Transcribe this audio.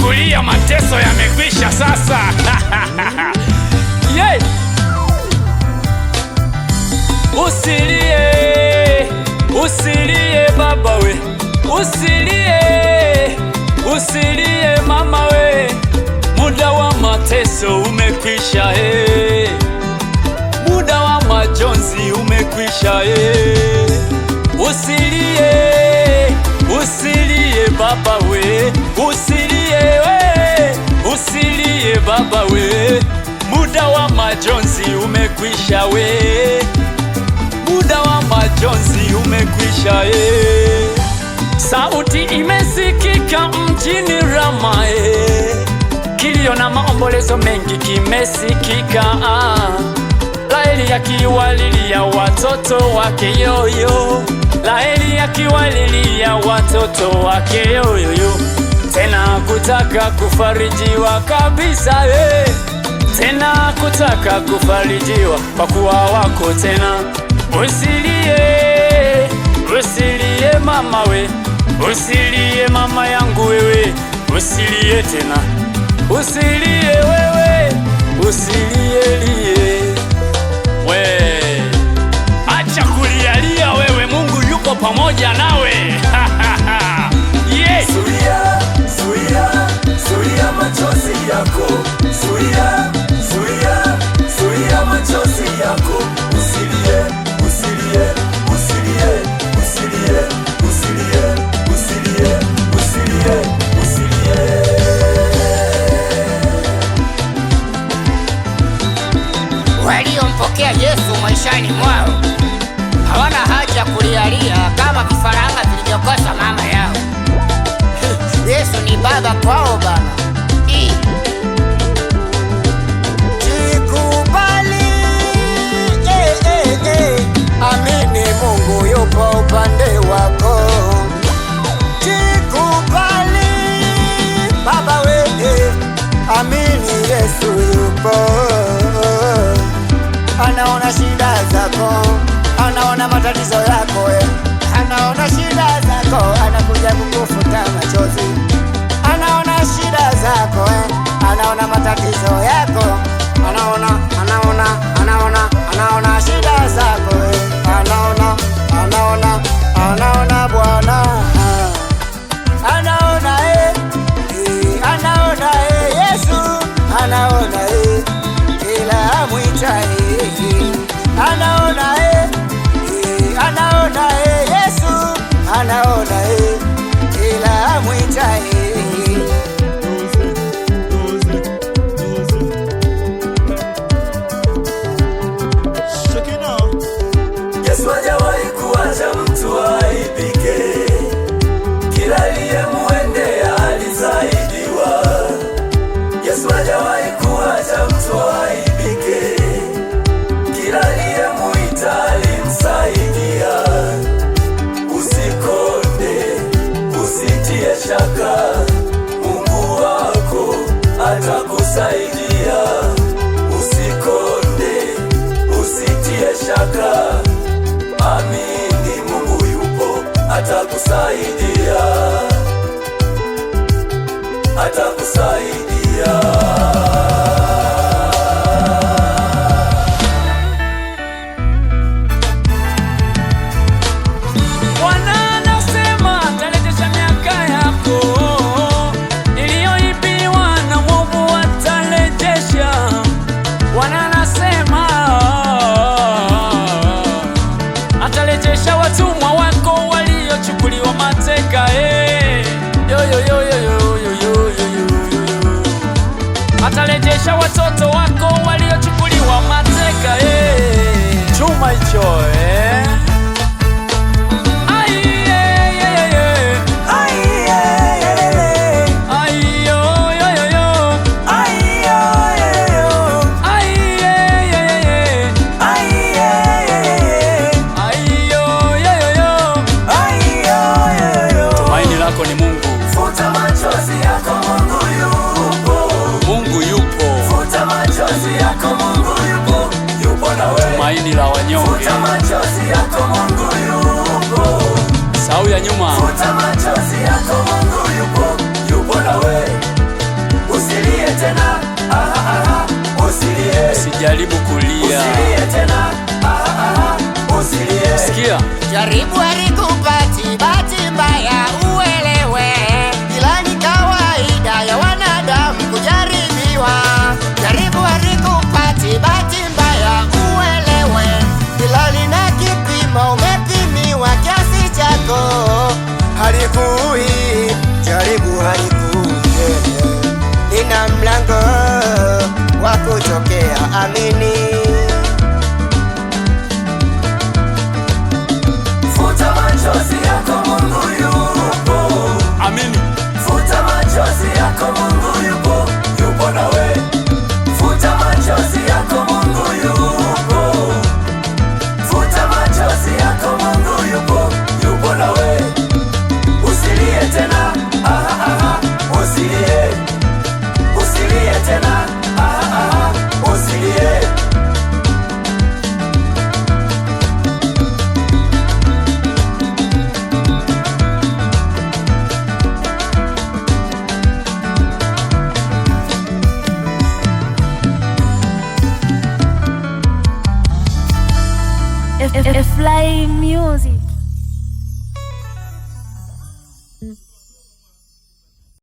kulia, mateso yamekwisha sasa. Yeah. Usilie, usilie baba we, usilie, usilie mama we, muda wa mateso umekwisha muda wa majonzi umekwisha Usilie, usilie baba we, usilie we, usilie baba we, muda wa majonzi umekwisha muda wa majonzi umekwisha Sauti imesikika mjini Rama kilio na maombolezo mengi kimesikika Raheli akiwalilia watoto wake yoyo, Raheli akiwalilia watoto wake yoyo, tena kutaka kufarijiwa kabisa tena kutaka kufarijiwa kwa kuwa wako tena. Usilie, usilie mama we, usilie mama yangu wewe, usilie tena, usilie wewe, usilie lie acha kulialia wewe, Mungu yuko pamoja nawe. Yeah. Zuia, zuia, zuia machozi yako, zuia, zuia, zuia machozi yako, usilie, usilie, usilie, usilie, usilie, usilie, usilie, usilie. Waliompokea Yesu maishani mwao hawana haja kulialia kama vifaranga vilivyokosa mama yao. Yesu ni baba kwao bana. Jikubali, amini Mungu yupo upande wako. Jikubali baba we, amini Yesu yupo. Anaona shida zako, anaona matatizo yako anaona shida zako, anakuja kukufuta machozi. Anaona shida zako anaona matatizo yako, anaona shida zako anaona Bwana anaona anaona Yesu anaona ila amwita anaona anaona Yesu anaona ila amwita Yesu hajawahi kuacha mtu aibike, kila aliyemuendea alisaidiwa. Yesu hajawahi kuacha mtu aibike, kila aliyemuita alimsaidia. Usikonde, usitie shaka, Mungu wako atakusaidia. Usikonde, usitie shaka, amini Mungu yupo, atakusaidia, atakusaidia. Watumwa wako waliochukuliwa mateka Atarejesha watoto wako waliochukuliwa mateka chuma hicho tumaini la wanyonge. Sau ya nyuma. Futa machozi yako, Mungu yupo, yupo nawe. jaribu halikupati, bahati mbaya uelewe, ila ni kawaida ya wanadamu kujaribiwa. Jaribu halikupati, bahati mbaya uelewe, ila lina kipimo, umepimiwa kiasi chako. Halikui, jaribu halikui, lina mlango wa kutokea. Amini. Futa machozi yako, Mungu yupo. Amini. Futa machozi yako, Mungu yupo, yupo nawe. Futa machozi yako, Mungu yupo. Futa machozi yako, Mungu yupo, yupo nawe. Usilie tena, aha, aha, usilie. Usilie tena, aha, aha, usilie. Fly music.